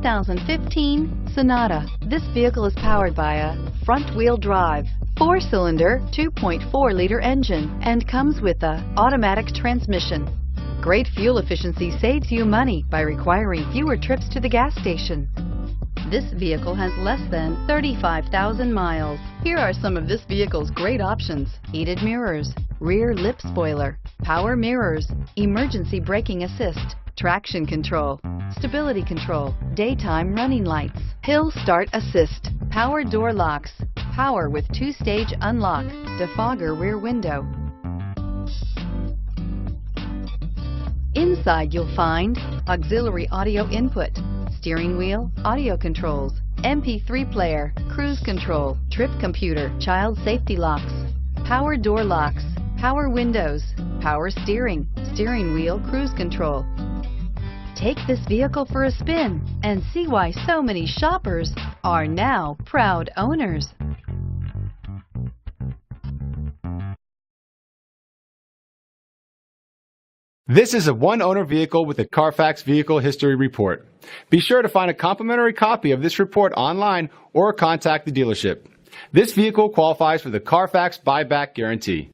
2015 Sonata. This vehicle is powered by a front-wheel drive, 4-cylinder, 2.4-liter engine, and comes with a automatic transmission. Great fuel efficiency saves you money by requiring fewer trips to the gas station. This vehicle has less than 35,000 miles. Here are some of this vehicle's great options: heated mirrors, rear lip spoiler, power mirrors, emergency braking assist, traction control, stability control, daytime running lights, hill start assist, power door locks, power with 2-stage unlock, defogger rear window. Inside you'll find auxiliary audio input, steering wheel audio controls, MP3 player, cruise control, trip computer, child safety locks, power door locks, power windows, power steering, steering wheel cruise control. Take this vehicle for a spin and see why so many shoppers are now proud owners. This is a one-owner vehicle with a CARFAX Vehicle History Report. Be sure to find a complimentary copy of this report online or contact the dealership. This vehicle qualifies for the CARFAX buyback guarantee.